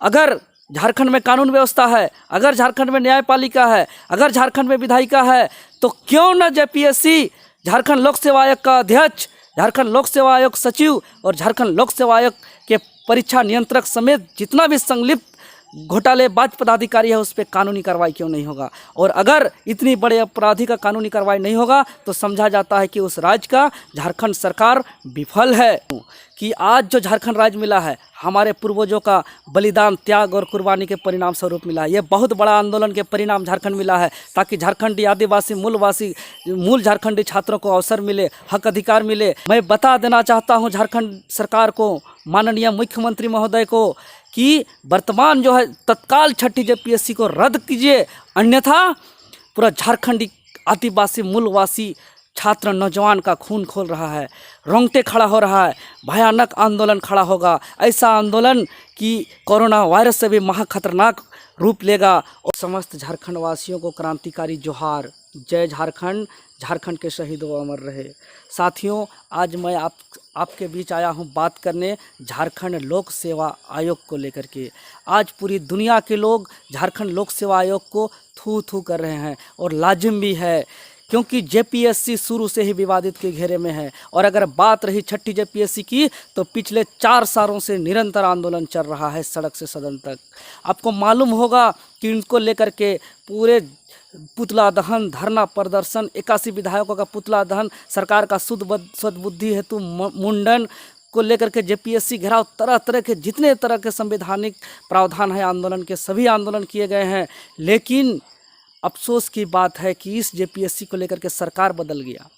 अगर झारखंड में कानून व्यवस्था है, अगर झारखंड में न्यायपालिका है, अगर झारखंड में विधायिका है, तो क्यों न जेपीएससी, झारखंड लोक सेवा आयोग का अध्यक्ष, झारखंड लोक सेवा आयोग सचिव और झारखंड लोक सेवा आयोग के परीक्षा नियंत्रक समेत जितना भी संलिप्त घोटालेबाज पदाधिकारी है उस पर कानूनी कार्रवाई क्यों नहीं होगा। और अगर इतनी बड़े अपराधी का कानूनी कार्रवाई नहीं होगा तो समझा जाता है कि उस राज्य का झारखंड सरकार विफल है। कि आज जो झारखंड राज्य मिला है हमारे पूर्वजों का बलिदान, त्याग और कुर्बानी के परिणाम स्वरूप मिला है। ये बहुत बड़ा आंदोलन के परिणाम झारखंड मिला है ताकि झारखंडी आदिवासी मूल झारखंडी छात्रों को अवसर मिले, हक अधिकार मिले। मैं बता देना चाहता हूँ झारखंड सरकार को, माननीय मुख्यमंत्री महोदय को, कि वर्तमान जो है तत्काल छठी जेपीएससी को रद्द कीजिए, अन्यथा पूरा झारखंडी आदिवासी मूलवासी छात्र नौजवान का खून खोल रहा है, रोंगटे खड़ा हो रहा है, भयानक आंदोलन खड़ा होगा। ऐसा आंदोलन कि कोरोना वायरस से भी महाखतरनाक रूप लेगा। और समस्त झारखंड वासियों को क्रांतिकारी जोहार, जय झारखंड, झारखंड के शहीदों अमर रहे। साथियों, आज मैं आपके बीच आया हूं बात करने झारखंड लोक सेवा आयोग को लेकर के। आज पूरी दुनिया के लोग झारखंड लोक सेवा आयोग को थू थू कर रहे हैं और लाजिम भी है, क्योंकि जेपीएससी शुरू से ही विवादित के घेरे में है। और अगर बात रही छठी जेपीएससी की तो पिछले 4 सालों से निरंतर आंदोलन चल रहा है सड़क से सदन तक। आपको मालूम होगा कि इनको लेकर के पूरे पुतला दहन, धरना प्रदर्शन, 81 विधायकों का पुतला दहन, सरकार का सद्बुद्धि हेतु मुंडन को लेकर के जेपीएससी घेराव, तरह तरह के जितने तरह के संवैधानिक प्रावधान है आंदोलन के, सभी आंदोलन किए गए हैं। लेकिन अफसोस की बात है कि इस जेपीएससी को लेकर के सरकार बदल गया,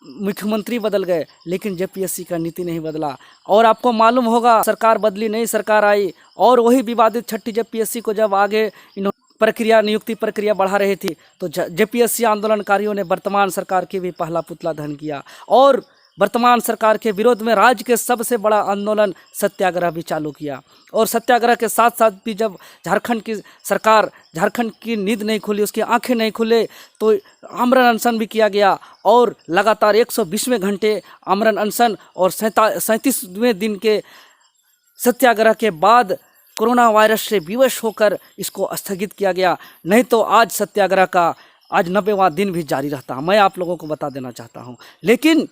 मुख्यमंत्री बदल गए, लेकिन जेपीएससी का नीति नहीं बदला। और आपको मालूम होगा सरकार बदली, नई सरकार आई और वही विवादित छठी जेपीएससी को जब आगे नियुक्ति प्रक्रिया बढ़ा रही थी तो जेपीएससी आंदोलनकारियों ने वर्तमान सरकार के भी पहला पुतला दहन किया और वर्तमान सरकार के विरोध में राज्य के सबसे बड़ा आंदोलन सत्याग्रह भी चालू किया। और सत्याग्रह के साथ साथ भी जब झारखंड की सरकार, झारखंड की नींद नहीं खुली, उसकी आंखें नहीं खुले, तो आमरण अनशन भी किया गया। और लगातार 120वें घंटे आमरण अनशन और 37वें दिन के सत्याग्रह के बाद कोरोना वायरस से विवश होकर इसको स्थगित किया गया। नहीं तो आज सत्याग्रह का आज 90वां दिन भी जारी रहता, मैं आप लोगों को बता देना चाहता हूँ। लेकिन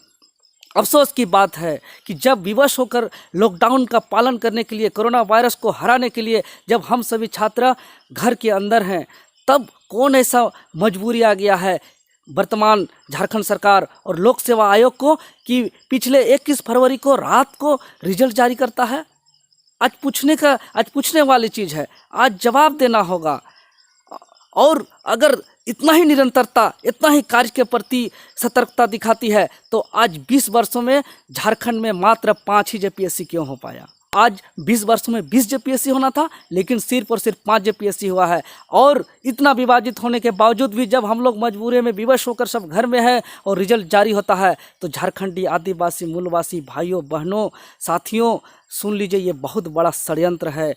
अफसोस की बात है कि जब विवश होकर लॉकडाउन का पालन करने के लिए, कोरोना वायरस को हराने के लिए जब हम सभी छात्र घर के अंदर हैं, तब कौन ऐसा मजबूरी आ गया है वर्तमान झारखंड सरकार और लोक सेवा आयोग को कि पिछले 21 फरवरी को रात को रिजल्ट जारी करता है। आज पूछने वाली चीज़ है, आज जवाब देना होगा। और अगर इतना ही निरंतरता, इतना ही कार्य के प्रति सतर्कता दिखाती है तो आज 20 वर्षों में झारखंड में मात्र 5 ही जेपीएससी क्यों हो पाया। आज 20 वर्षों में 20 जेपीएससी होना था, लेकिन सिर्फ और सिर्फ 5 जेपीएससी हुआ है। और इतना विभाजित होने के बावजूद भी जब हम लोग मजबूरी में विवश होकर सब घर में हैं और रिजल्ट जारी होता है तो झारखंडी आदिवासी मूलवासी भाइयों बहनों साथियों सुन लीजिए, ये बहुत बड़ा षड्यंत्र है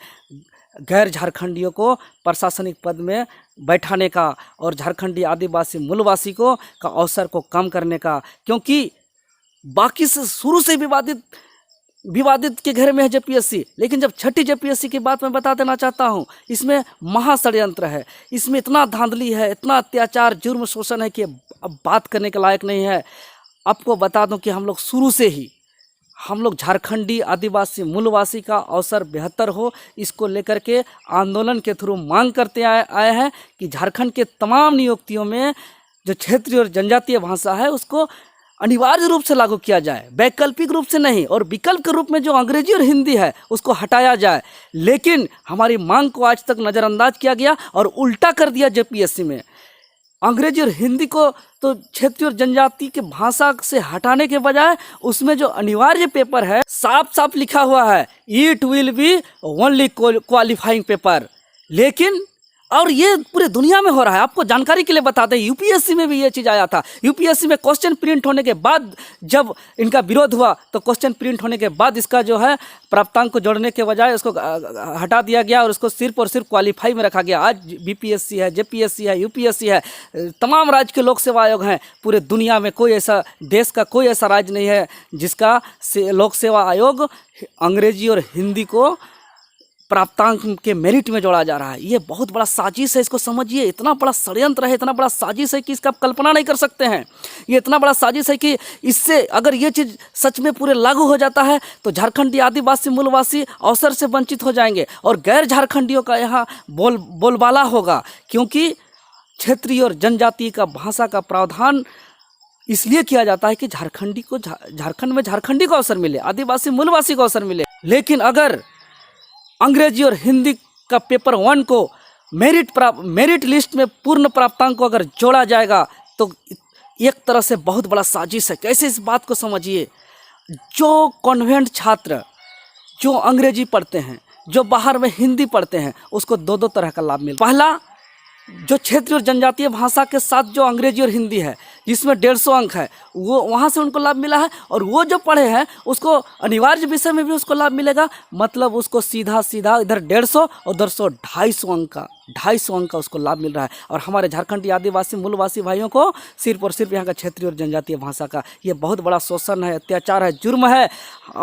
गैर झारखंडियों को प्रशासनिक पद में बैठाने का और झारखंडी आदिवासी मूलवासी को का अवसर को कम करने का। क्योंकि बाकी से शुरू से विवादित के घेरे में है जेपीएससी, लेकिन जब छठी जेपीएससी की बात मैं बता देना चाहता हूँ, इसमें महाषड्यंत्र है, इसमें इतना धांधली है, इतना अत्याचार, जुर्म, शोषण है कि अब बात करने के लायक नहीं है। आपको बता दूं कि हम लोग शुरू से ही झारखंडी आदिवासी मूलवासी का अवसर बेहतर हो, इसको लेकर के आंदोलन के थ्रू मांग करते आए हैं कि झारखंड के तमाम नियुक्तियों में जो क्षेत्रीय और जनजातीय भाषा है उसको अनिवार्य रूप से लागू किया जाए, वैकल्पिक रूप से नहीं। और विकल्प के रूप में जो अंग्रेजी और हिंदी है उसको हटाया जाए। लेकिन हमारी मांग को आज तक नज़रअंदाज किया गया और उल्टा कर दिया जेपीएससी में। अंग्रेजी और हिंदी को तो क्षेत्रीय और जनजाति के भाषा से हटाने के बजाय उसमें जो अनिवार्य पेपर है साफ साफ लिखा हुआ है, it will be only qualifying paper. लेकिन और ये पूरे दुनिया में हो रहा है। आपको जानकारी के लिए बता दें, यूपीएससी में भी ये चीज़ आया था। यूपीएससी में क्वेश्चन प्रिंट होने के बाद जब इनका विरोध हुआ तो क्वेश्चन प्रिंट होने के बाद इसका जो है प्राप्तांक को जोड़ने के बजाय उसको हटा दिया गया और उसको सिर्फ और सिर्फ क्वालिफाई में रखा गया। आज बीपीएससी है, जेपीएससी है, यूपीएससी है, तमाम राज्य के लोक सेवा आयोग हैं। पूरे दुनिया में कोई ऐसा, देश का कोई ऐसा राज्य नहीं है जिसका लोक सेवा आयोग अंग्रेजी और हिंदी को प्राप्तांक के मेरिट में जोड़ा जा रहा है। ये बहुत बड़ा साजिश है, इसको समझिए। इतना बड़ा षड्यंत्र है, इतना बड़ा साजिश है कि इसका आप कल्पना नहीं कर सकते हैं। ये इतना बड़ा साजिश है कि इससे अगर ये चीज़ सच में पूरे लागू हो जाता है तो झारखंडी आदिवासी मूलवासी अवसर से वंचित हो जाएंगे और गैर झारखंडियों का यहाँ बोलबाला होगा, क्योंकि क्षेत्रीय और जनजातीय का भाषा का प्रावधान इसलिए किया जाता है कि झारखंडी को झारखंड में झारखंडी को अवसर मिले, आदिवासी मूलवासी को अवसर मिले। लेकिन अगर अंग्रेजी और हिंदी का पेपर 1 को मेरिट लिस्ट में पूर्ण प्राप्तांक को अगर जोड़ा जाएगा तो एक तरह से बहुत बड़ा साजिश है। कैसे, इस बात को समझिए। जो कॉन्वेंट छात्र जो अंग्रेजी पढ़ते हैं, जो बाहर में हिंदी पढ़ते हैं, उसको दो तरह का लाभ मिल। पहला, जो क्षेत्रीय और जनजातीय भाषा के साथ जो अंग्रेजी और हिंदी है जिसमें 150 अंक है, वो वहाँ से उनको लाभ मिला है। और वो जो पढ़े हैं उसको अनिवार्य विषय में भी उसको लाभ मिलेगा। मतलब उसको सीधा इधर 150 और उधर 250 अंक का उसको लाभ मिल रहा है। और हमारे झारखंडी आदिवासी मूलवासी भाइयों को सिर्फ और सिर्फ यहाँ का क्षेत्रीय और जनजातीय भाषा का ये बहुत बड़ा शोषण है, अत्याचार है, जुर्म है।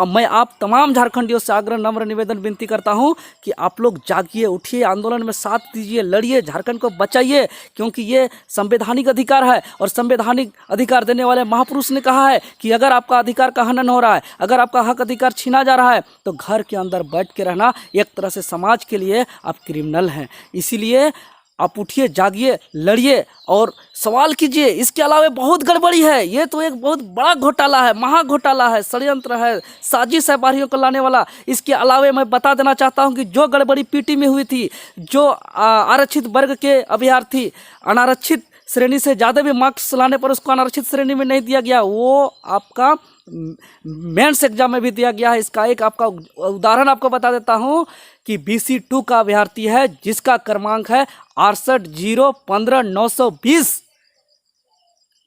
मैं आप तमाम झारखंडियों से आग्रह, नम्र निवेदन, विनती करता हूँ कि आप लोग जागिए, उठिए, आंदोलन में साथ दीजिए, लड़िए, झारखंड को बचाइए, क्योंकि ये संवैधानिक अधिकार है। और संवैधानिक अधिकार देने वाले महापुरुष ने कहा है कि अगर आपका अधिकार का हनन हो रहा है, अगर आपका हक अधिकार छीना जा रहा है, तो घर के अंदर बैठ के रहना एक तरह से समाज के लिए आप क्रिमिनल हैं। इसीलिए आप उठिए, जागिए, लड़िए और सवाल कीजिए। इसके अलावा बहुत गड़बड़ी है, ये तो एक बहुत बड़ा घोटाला है, महा घोटाला है, षड्यंत्र है, साजिश है बाहरियों को लाने वाला। इसके अलावा मैं बता देना चाहता हूं कि जो गड़बड़ी पीटी में हुई थी, जो आरक्षित वर्ग के अभ्यर्थी अनारक्षित श्रेणी से ज़्यादा भी मार्क्स लाने पर उसको अनारक्षित श्रेणी में नहीं दिया गया, वो आपका मेंस एग्जाम में भी दिया गया है। इसका एक आपका उदाहरण आपको बता देता हूं कि BC2 का अभ्यर्थी है जिसका क्रमांक है 68015920।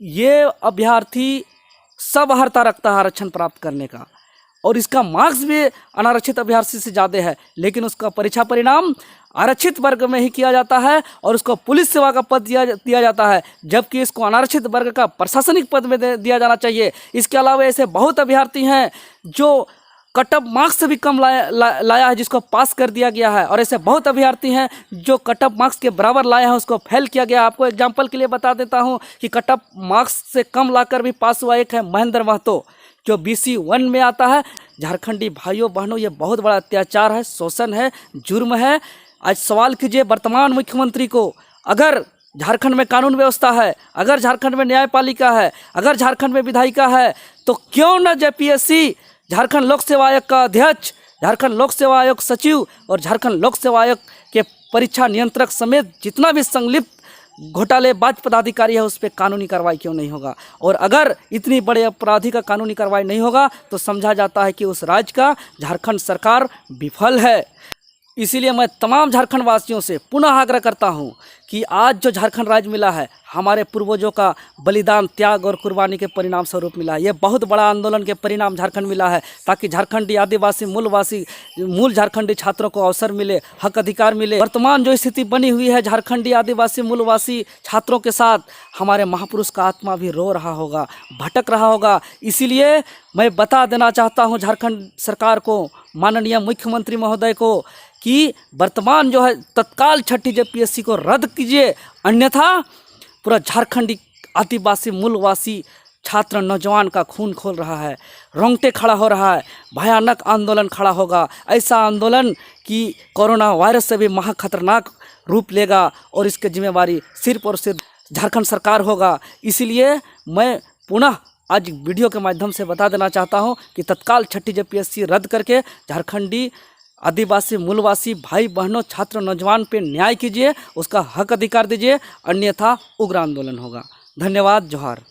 ये अभ्यर्थी सब अर्हता रखता है आरक्षण प्राप्त करने का और इसका मार्क्स भी अनारक्षित अभ्यर्थी से ज़्यादा है, लेकिन उसका परीक्षा परिणाम आरक्षित वर्ग में ही किया जाता है और उसको पुलिस सेवा का पद दिया जाता है, जबकि इसको अनारक्षित वर्ग का प्रशासनिक पद में दिया जाना चाहिए। इसके अलावा ऐसे बहुत अभ्यर्थी हैं जो कट ऑफ मार्क्स से भी कम लाया है, जिसको पास कर दिया गया है, और ऐसे बहुत अभ्यर्थी हैं जो कट ऑफ मार्क्स के बराबर लाए हैं, उसको फेल किया गया। आपको एग्जाम्पल के लिए बता देता हूँ कि कट ऑफ मार्क्स से कम लाकर भी पास हुआ एक है महेंद्र महतो, जो BC1 में आता है। झारखंडी भाइयों बहनों, ये बहुत बड़ा अत्याचार है, शोषण है, जुर्म है। आज सवाल कीजिए वर्तमान मुख्यमंत्री को, अगर झारखंड में कानून व्यवस्था है, अगर झारखंड में न्यायपालिका है, अगर झारखंड में विधायिका है, तो क्यों न JPSC, झारखंड लोक सेवा आयोग का अध्यक्ष, झारखंड लोक सेवा आयोग सचिव और झारखंड लोक सेवा आयोग के परीक्षा नियंत्रक समेत जितना भी संलिप्त घोटालेबाज पदाधिकारी है उस पर कानूनी कार्रवाई क्यों नहीं होगा? और अगर इतनी बड़े अपराधी का कानूनी कार्रवाई नहीं होगा तो समझा जाता है कि उस राज्य का झारखंड सरकार विफल है। इसीलिए मैं तमाम झारखंड वासियों से पुनः आग्रह करता हूं कि आज जो झारखंड राज्य मिला है, हमारे पूर्वजों का बलिदान, त्याग और कुर्बानी के परिणाम स्वरूप मिला है। ये बहुत बड़ा आंदोलन के परिणाम झारखंड मिला है, ताकि झारखंडी आदिवासी मूल झारखंडी छात्रों को अवसर मिले, हक अधिकार मिले। वर्तमान जो स्थिति बनी हुई है झारखंडी आदिवासी मूलवासी छात्रों के साथ, हमारे महापुरुष का आत्मा भी रो रहा होगा, भटक रहा होगा। इसीलिए मैं बता देना चाहता हूँ झारखंड सरकार को, माननीय मुख्यमंत्री महोदय को, कि वर्तमान जो है तत्काल छठी JPSC को रद्द कीजिए, अन्यथा पूरा झारखंडी आदिवासी मूलवासी छात्र नौजवान का खून खोल रहा है, रोंगटे खड़ा हो रहा है, भयानक आंदोलन खड़ा होगा। ऐसा आंदोलन कि कोरोना वायरस से भी महा खतरनाक रूप लेगा और इसकी जिम्मेवारी सिर्फ और सिर्फ झारखंड सरकार होगा। इसीलिए मैं पुनः आज वीडियो के माध्यम से बता देना चाहता हूं कि तत्काल छठी JPSC रद्द करके झारखंडी आदिवासी मूलवासी भाई बहनों, छात्र नौजवान पे न्याय कीजिए, उसका हक अधिकार दीजिए, अन्यथा उग्र आंदोलन होगा। धन्यवाद। जोहार।